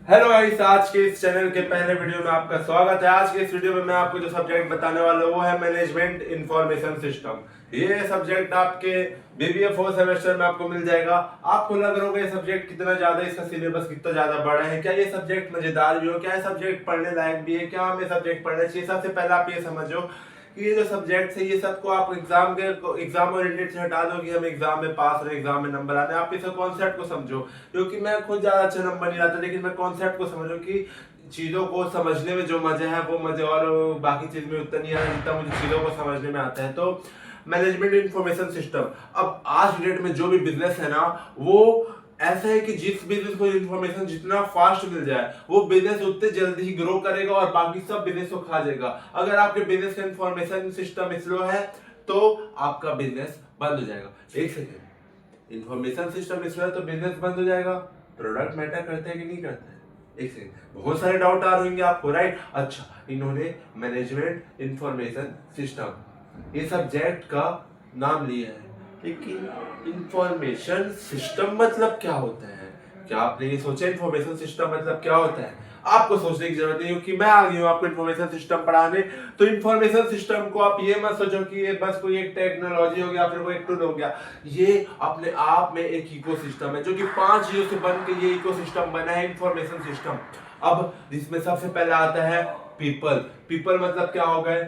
Hello guys, आज के इस चैनल के पहले वीडियो में आपका स्वागत है। आज के इस वीडियो में मैं आपको जो सब्जेक्ट बताने वाला हूं वो है मैनेजमेंट इंफॉर्मेशन सिस्टम। ये सब्जेक्ट आपके बीबीए 4 सेमेस्टर में आपको मिल जाएगा। आपको लग रहा होगा ये सब्जेक्ट कितना ज्यादा, इसका सिलेबस कितना ज्यादा बड़ा है, क्या ये सब्जेक्ट मजेदार भी हो, क्या ये सब्जेक्ट पढ़ने लायक भी है, क्या हमें सब्जेक्ट पढ़ना चाहिए। सबसे पहले आप ये समझो कि ये जो सब्जेक्ट है ये सबको आप एग्जाम ओरिएंटेड से हटा दो कि हम एग्जाम में पास रहे, एग्जाम में नंबर आने। आप इसे कॉन्सेप्ट को समझो, क्योंकि मैं खुद ज्यादा अच्छा नंबर नहीं लाता, लेकिन मैं कॉन्सेप्ट को समझो कि चीजों को समझने में जो मजा है वो मजे और बाकी चीज में उतना नहीं आता जितना मुझे चीजों को समझने में आता है। तो मैनेजमेंट इंफॉर्मेशन सिस्टम, अब आज डेट में जो भी बिजनेस है ना, वो ऐसा है कि जिस बिजनेस को इन्फॉर्मेशन जितना फास्ट मिल जाए वो बिजनेस उतने जल्दी ही ग्रो करेगा और बाकी सब बिजनेस को खा जाएगा। अगर आपके बिजनेस का इन्फॉर्मेशन सिस्टम स्लो है तो आपका बिजनेस बंद हो जाएगा। एक सेकेंड, इन्फॉर्मेशन सिस्टम स्लो है तो बिजनेस बंद हो जाएगा। प्रोडक्ट मैटर करता है कि नहीं करता है? एक सेकेंड, बहुत सारे डाउट आ रहे होंगे आपको, राइट? अच्छा, इन्होंने मैनेजमेंट इंफॉर्मेशन सिस्टम ये सब्जेक्ट का नाम लिया है, लेकिन इंफॉर्मेशन सिस्टम मतलब क्या होता है? क्या आपने ये सोचा इंफॉर्मेशन सिस्टम मतलब क्या होता है? आपको सोचने की जरूरत नहीं, क्योंकि मैं आ गई हूँ आपको इंफॉर्मेशन सिस्टम पढ़ाने। तो इंफॉर्मेशन सिस्टम को आप ये मत सोचो कि ये बस कोई एक टेक्नोलॉजी हो गया, फिर वो एक टूल हो गया। ये अपने आप में एक इकोसिस्टम है जो कि 5 चीजों से बन के ये इकोसिस्टम बना है, इंफॉर्मेशन सिस्टम। अब जिसमें सबसे पहले आता है पीपल। पीपल मतलब क्या हो गए?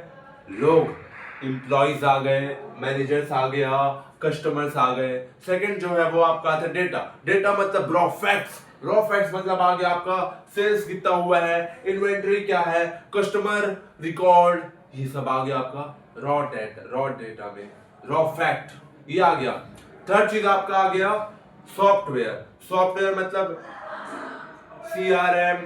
लोग, एम्प्लॉइज आ गए, मैनेजर्स आ गया, कस्टमर्स आ गए। सेकंड जो है वो आपका आता है डेटा। डेटा मतलब रॉ फैक्ट्स। रॉ फैक्ट्स मतलब आ गया आपका सेल्स कितना हुआ है, इन्वेंटरी क्या है, कस्टमर रिकॉर्ड, ये सब आ गया आपका रॉ डेटा में, रॉ फैक्ट ये आ गया। थर्ड चीज आपका आ गया सॉफ्टवेयर। सॉफ्टवेयर मतलब सीआरएम,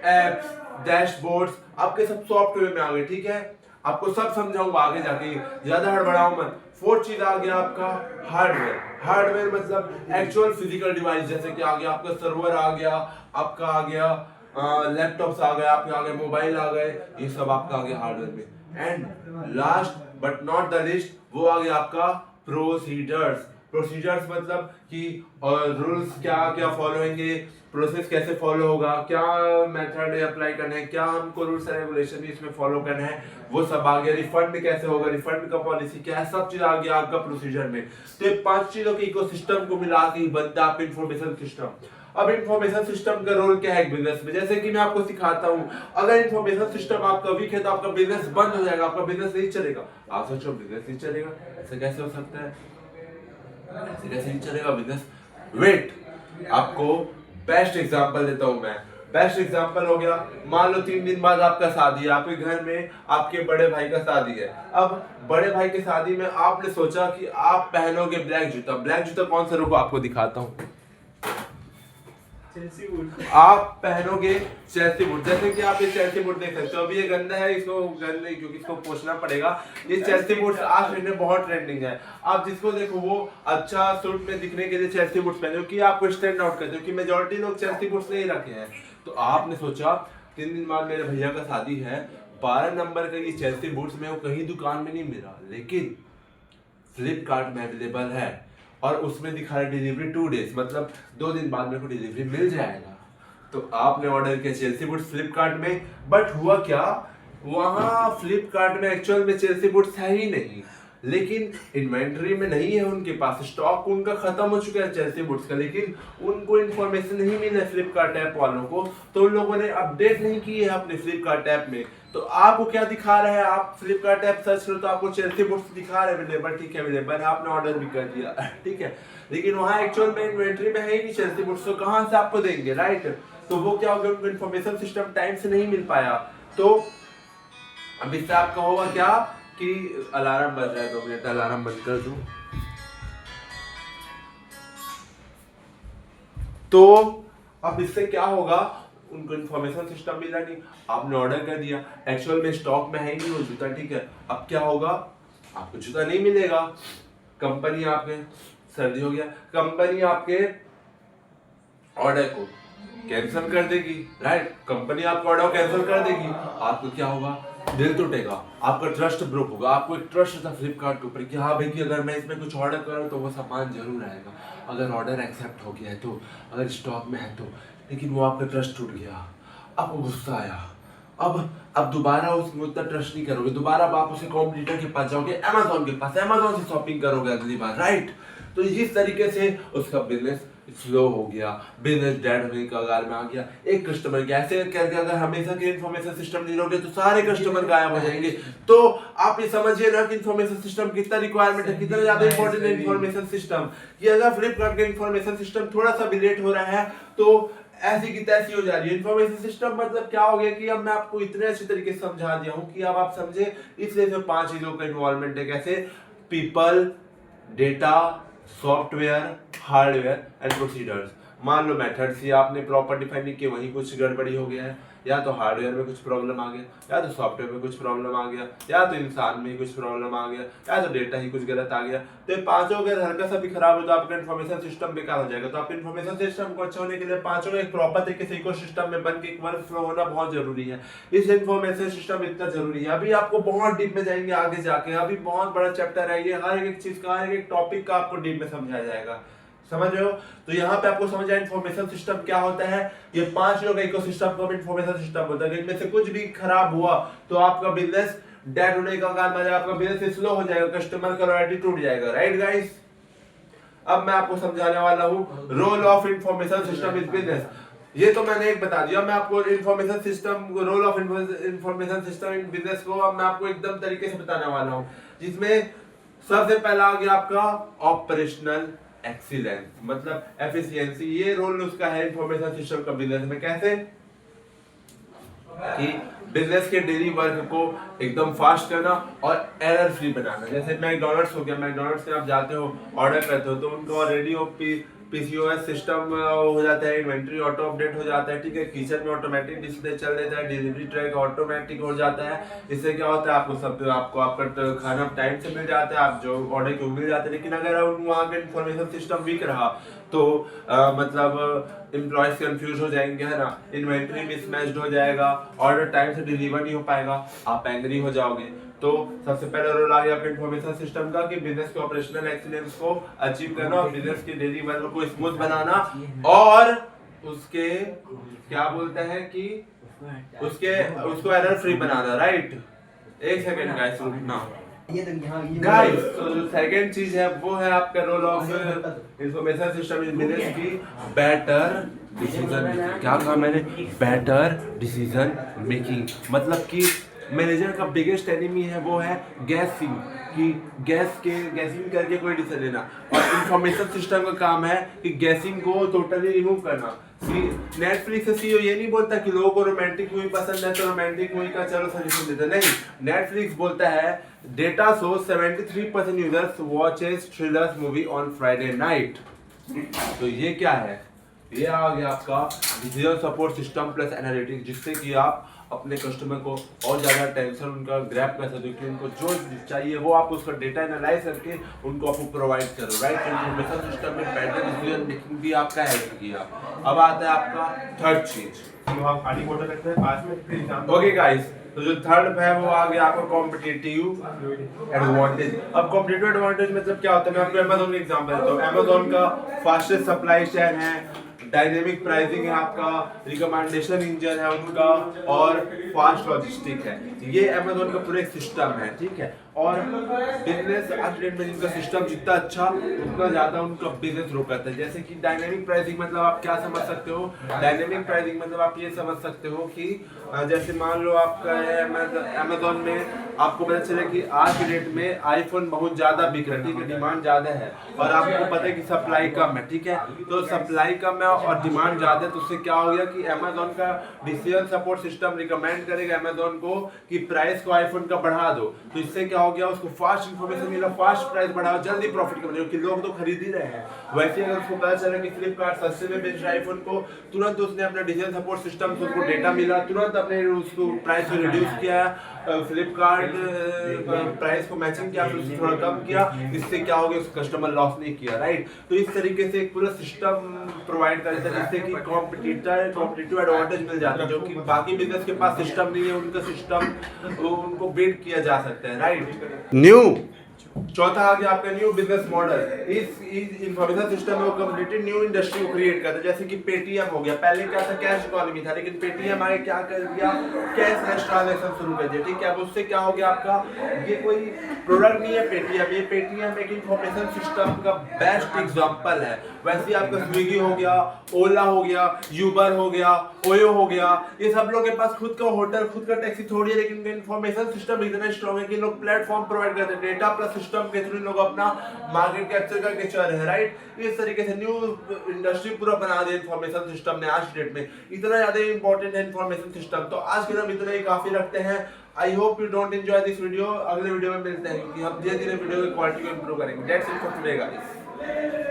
एप्स, डैशबोर्ड्स, आपके सब सॉफ्टवेयर में आ गए। ठीक है, आपको सब समझाऊंगा आगे जाके, ज्यादा हड़बड़ाओ मत। फोर्थ चीज आ गया आपका हार्डवेयर। हार्डवेयर मतलब एक्चुअल फिजिकल डिवाइस, जैसे कि आ गया आपका सर्वर आ गया, आपका आ गया लैपटॉप्स आ गए, आपके आ गए मोबाइल आ गए, ये सब आपका आ गया हार्डवेयर में। And last but not the list वो आ गया आपका प्रोसीजर्स। प्रोसीजर्स मतलब कि रूल्स क्या क्या फॉलो होंगे, प्रोसेस कैसे फॉलो होगा, क्या मेथड अप्लाई करना है, क्या हमको रूल्स एंड रेगुलेशन इसमें फॉलो करना है, वो सब आ गया। रिफंड कैसे होगा, रिफंड का पॉलिसी क्या है, सब चीज आ गया आपका प्रोसीजर में। तो ये 5 चीजों के इकोसिस्टम को मिला के ही बनता है आपका इंफॉर्मेशन सिस्टम। अब इंफॉर्मेशन सिस्टम का रोल क्या है एक बिजनेस में, जैसे कि मैं आपको सिखाता हूं। अगर इंफॉर्मेशन सिस्टम आपका वीक है तो आपका बिजनेस बंद हो जाएगा, आपका बिजनेस नहीं चलेगा। आप सोचो बिजनेस नहीं चलेगा, ऐसा कैसे हो सकता है? ऐसे कैसे नहीं चलेगा बिजनेस? वेट, आपको बेस्ट एग्जांपल देता हूं मैं। बेस्ट एग्जांपल हो गया, मान लो 3 दिन बाद आपका शादी है, आपके घर में आपके बड़े भाई का शादी है। अब बड़े भाई की शादी में आपने सोचा कि आप पहनोगे ब्लैक जूता। ब्लैक जूता कौन सा, रुको आपको दिखाता हूं। आप पहनोगे चेल्सी बूट, जैसे कि आप ये चेल्सी बूट देख सकते हो। अभी ये गंदा है, इसको गंदे क्योंकि इसको पोंछना पड़ेगा। ये चेल्सी बूट आज में बहुत ट्रेंडिंग है। आप जिसको देखो वो अच्छा सूट में दिखने के लिए चेल्सी बूट पहने हो कि आपको स्टैंड आउट करते हो, कि मेजोरिटी लोग चेल्सी बूट नहीं रखे हैं। तो आपने सोचा 3 दिन बाद मेरे भैया का शादी है, 12 नंबर का ये चेल्सी बूट्स में कहीं दुकान में नहीं मिला, लेकिन फ्लिपकार्ट में अवेलेबल है और उसमें दिखा रहा है डिलीवरी 2 डेज, मतलब 2 दिन बाद मेरे को डिलीवरी मिल जाएगा। तो आपने ऑर्डर किया चेल्सी बूट्स फ्लिपकार्ट में, बट हुआ क्या, वहां फ्लिपकार्ट में एक्चुअल में चेल्सी बूट्स है ही नहीं, लेकिन इन्वेंटरी में नहीं है उनके पास, स्टॉक उनका खत्म हो चुका है चेल्सी बूट्स का, लेकिन उनको इन्फॉर्मेशन नहीं मिला फ्लिपकार्ट ऐप वालों को, तो उन लोगों ने अपडेट नहीं की है अपने फ्लिपकार्ट ऐप में। तो आपको क्या दिखा रहा है, आप फ्लिपकार्ट ऐप सर्च करो तो आपको चेल्सी बूट्स दिखा रहा है अवेलेबल। ठीक है, अवेलेबल है, आपने ऑर्डर भी कर दिया, ठीक है, लेकिन वहां एक्चुअल में इन्वेंटरी में है ही नहीं चेल्सी बूट्स, तो कहां से आपको देंगे, राइट? तो वो क्या हो गया, उनको इन्फॉर्मेशन सिस्टम टाइम से नहीं मिल पाया। तो अब इससे आपका होगा क्या कि अलार्म बज रहा है, 2 मिनट अलार्म बंद कर दूं। तो अब इससे क्या होगा, उनको इन्फॉर्मेशन सिस्टम मिला नहीं, आपने ऑर्डर कर दिया, एक्चुअल में स्टॉक में है ही नहीं वो जूता। ठीक है, अब क्या होगा, आपको जूता नहीं मिलेगा। कंपनी आपके, सर्दी हो गया, कंपनी आपके ऑर्डर को कैंसिल कर देगी, राइट? कंपनी आपका ऑर्डर कैंसिल कर देगी, आपको क्या होगा, दिल टूटेगा, आपका ट्रस्ट ब्रोक होगा। आपको एक ट्रस्ट था फ्लिपकार्ट के ऊपर कि हाँ भाई कि अगर मैं इसमें कुछ ऑर्डर करूँ तो वो सामान जरूर आएगा, अगर ऑर्डर एक्सेप्ट हो गया है तो, अगर स्टॉक में है तो। लेकिन वो आपका ट्रस्ट टूट गया, आपको गुस्सा आया, अब दोबारा उसमें उतना ट्रस्ट नहीं करोगे, दोबारा अब आप उसे कॉम्पिटिटर के पास जाओगे, अमेजोन के पास, अमेजोन से शॉपिंग करोगे अगली बार, राइट। तो इस तरीके से उसका बिजनेस स्लो हो गया, बिजनेस डेड होने का कगार में आ गया। एक कस्टमर के ऐसे करके अगर हमेशा के इन्फॉर्मेशन सिस्टम नहीं रहोगे तो सारे कस्टमर गायब हो जाएंगे। तो आप ये समझिए ना कि इन्फॉर्मेशन सिस्टम कितना रिक्वायरमेंट है, कितना ज्यादा इंपॉर्टेंट है इन्फॉर्मेशन सिस्टम। कि अगर फ्लिपकार्ट का इन्फॉर्मेशन सिस्टम थोड़ा सा भी लेट हो रहा है तो ऐसी की तैसी हो जा रही है। इन्फॉर्मेशन सिस्टम मतलब क्या हो गया कि अब मैं आपको इतने अच्छे तरीके से समझा दिया हूँ कि अब आप समझे। इसलिए 5 चीजों का इन्वॉल्वमेंट है। कैसे? People, data, software, hardware and procedures. मान लो मेथड्स ही आपने प्रॉपर डिफाइन नहीं किए, वहीं कुछ गड़बड़ी हो गया है, या तो हार्डवेयर में कुछ प्रॉब्लम आ गया, या तो सॉफ्टवेयर में कुछ प्रॉब्लम आ गया, या तो इंसान में ही कुछ प्रॉब्लम आ गया, या तो डेटा ही कुछ गलत आ गया। तो ये पांचों अगर हल्का सा भी खराब हो तो आपका इन्फॉर्मेशन सिस्टम बेकार हो जाएगा। तो आपके इन्फॉर्मेशन सिस्टम को अच्छा होने के लिए पांचों एक प्रॉपर तरीके से इकोसिस्टम में बन के एक वर्क फ्लो होना बहुत जरूरी है। इस इन्फॉर्मेशन सिस्टम इतना जरूरी है। अभी आपको बहुत डीप में जाएंगे आगे जाके, अभी बहुत बड़ा चैप्टर है ये, हर एक चीज का, हर एक टॉपिक का आपको डीप में समझाया जाएगा। समझ रहे हो? तो यहाँ पे आपको समझ आया इन्फॉर्मेशन सिस्टम क्या होता है। ये 5 लोग इकोसिस्टम को इन्फॉर्मेशन सिस्टम होता है। इनमें से कुछ भी खराब हुआ तो आपका बिजनेस डेड होने का कारण बन जाएगा, आपका बिजनेस स्लो हो जाएगा, कस्टमर का लॉयल्टी टूट जाएगा, राइट गाइस। अब मैं आपको समझाने वाला हूँ role of information system is business. ये तो मैंने एक बता दिया। मैं आपको information system, role of information system in business को अब मैं आपको एकदम तरीके से बताने वाला हूँ, जिसमें सबसे पहला आ गया आपका ऑपरेशनल एक्सीलेंस, मतलब एफिशिएंसी। ये रोल उसका है इंफॉर्मेशन सिस्टम का बिजनेस में। कैसे? कि बिजनेस के डेली वर्क को एकदम फास्ट करना और एरर फ्री बनाना। जैसे मैकडॉनल्ड्स हो गया, मैकडॉनल्ड्स से आप जाते हो, ऑर्डर करते हो, तो उनको ऑलरेडी पीसीओएस सिस्टम हो जाता है, इन्वेंट्री ऑटो अपडेट हो जाता है, ठीक है। किचन में ऑटोमेटिक डिस्प्ले चल देता है, डिलीवरी ट्रैक ऑटोमेटिक हो जाता है। इससे क्या होता है, आपको आपका खाना टाइम से मिल जाता है, आप जो ऑर्डर को मिल जाते हैं। लेकिन अगर वहाँ का इन्फॉर्मेशन सिस्टम वीक रहा तो मतलब एम्प्लॉयज कंफ्यूज हो जाएंगे, है ना, इन्वेंट्री मिसमैच्ड हो जाएगा, ऑर्डर टाइम से डिलीवर नहीं हो पाएगा, आप एंग्री हो जाओगे। तो सबसे पहला रोल आ गया आपके इन्फॉर्मेशन सिस्टम का कि बिजनेस के ऑपरेशनल एक्सीलेंस को अचीव करना और बिजनेस के डेली वर्क को स्मूथ बनाना, और उसके क्या बोलते हैं कि उसको एरर फ्री बनाना, राइट। एक सेकंड गाइस, रुकना गाइस। तो जो सेकंड चीज है वो है आपका role of information system in business की बेटर डिसीजन मेकिंग। क्या कहा मैंने? Better decision making. मतलब कि मैनेजर का बिगेस्ट एनिमी है वो है गैसिंग, कि गैसिंग करके कोई डिसीजन लेना। और इंफॉर्मेशन सिस्टम का काम है कि गैसिंग को टोटली रिमूव करना। नेटफ्लिक्स से सीईओ ये नहीं बोलता कि लोगों को रोमांटिक मूवी पसंद है तो रोमांटिक मूवी का चलो सजेशन देते, नहीं। नेटफ्लिक्स बोलता है data shows 73% users watches thrillers movie on Friday night. तो ये क्या है? ये आ गया आपका decision support system plus analytics, जिससे कि आप अपने कस्टमर को और ज़्यादा टेंशन उनका ग्रैब कर सकते हो कि उनको जो चाहिए वो आप उसका डेटा एनालाइज करके उनको आपको प्रोवाइड करो, राइट। इन्फॉर्मेशन सिस्टम में बेटर डिसीजन मेकिंग भी आपका हेल्प किया। अब आता है आपका थर्ड चीज, ओके गाइस। तो जो थर्ड है वो आ गया आपका कॉम्पिटिटिव एडवांटेज। अब कॉम्पिटिटिव एडवांटेज मतलब क्या होता है? मैं आपको अमेज़न का एग्जांपल देता हूँ। अमेज़न का फास्टेस्ट सप्लाई चेन है, डायनेमिक प्राइसिंग है आपका, रिकमेंडेशन इंजन है उनका, और फास्ट लॉजिस्टिक है। ये अमेज़न का पूरा एक सिस्टम है, ठीक है। और बिजनेस एफिलिएट में इनका सिस्टम जितना अच्छा उतना ज्यादा उनका बिजनेस ग्रो करता है। जैसे कि डायनेमिक प्राइसिंग मतलब आप क्या समझ सकते हो? डायनेमिक प्राइसिंग मतलब आप ये समझ सकते हो कि जैसे मान लो आपका अमेज़न में आपको पता चले कि आज के डेट में आईफोन बहुत ज्यादा बिक रहा है, ठीक है, डिमांड ज्यादा है, और आपको पता है कि सप्लाई कम है, ठीक है। तो सप्लाई कम है और डिमांड ज्यादा है, तो उससे क्या हो गया कि अमेज़न का डिसीजन सपोर्ट सिस्टम रिकमेंड करेगा अमेज़न को कि प्राइस को आईफोन का बढ़ा दो। तो इससे क्या हो गया, उसको फास्ट इन्फॉर्मेशन मिला, फास्ट प्राइस बढ़ाओ, जल्दी प्रॉफिट कमाओ, क्योंकि लोग तो खरीद ही रहे हैं। वैसे अगर उसको पता चला कि फ्लिपकार्ट सस्ते में बेच रहा है आईफोन को, तुरंत उसने अपना डिसीजन सपोर्ट सिस्टम से उसको डेटा मिला, तुरंत अपने उसको प्राइस को रिड्यूस किया, फ्लिपकार्ट प्राइस को मैचिंग किया, फिर थोड़ा कम किया। इससे क्या हो गया, उसको कस्टमर लॉस नहीं किया, राइट। तो इस तरीके से एक पूरा सिस्टम प्रोवाइड कर देता है जिससे कि कॉम्पिटिटिव एडवांटेज मिल जाता है, जो कि बाकी बिजनेस के पास सिस्टम नहीं है, उनका सिस्टम उनको बिल्ड किया जा सकता है, राइट। न्यू चौथा आ गया आपका न्यू बिजनेस मॉडल। इस इंफॉर्मेशन सिस्टम में वो कंप्लीटली न्यू इंडस्ट्री को क्रिएट करता है। जैसे कि पेटीएम हो गया, पहले क्या था, कैश इकोनॉमी था, लेकिन पेटीएम आगे क्या कर दिया, कैशलेस ट्रांजैक्शन शुरू कर दिया। ठीक है, अब उससे क्या हो गया आपका, ये कोई प्रोडक्ट नहीं है पेटीएम, ये पेटीएम एक इंफॉर्मेशन सिस्टम का बेस्ट एग्जांपल है। वैसे ही आपका स्विगी हो गया, ओला हो गया, यूबर हो गया, ओयो हो गया, ये सब लोग के पास खुद का होटल, खुद का टैक्सी थोड़ी है, लेकिन इनका इंफॉर्मेशन सिस्टम इतना स्ट्रॉन्ग है कि लोग प्लेटफॉर्म प्रोवाइड करते हैं, डेटा प्लस सिस्टम के थ्रू लोग अपना मार्केट कैप्चर करके चल रहे हैं, राइट। इस तरीके से न्यू इंडस्ट्री पूरा बना दिया इंफॉर्मेशन सिस्टम ने आज डेट में। इतना ज्यादा इंपॉर्टेंट है इंफॉर्मेशन सिस्टम। तो आज के हम इतना ही काफी रखते हैं। I hope you don't enjoy this video. अगले वीडियो में मिलते हैं, क्योंकि हम धीरे धीरे वीडियो की क्वालिटी को इंप्रूव करेंगे। That's it for today guys.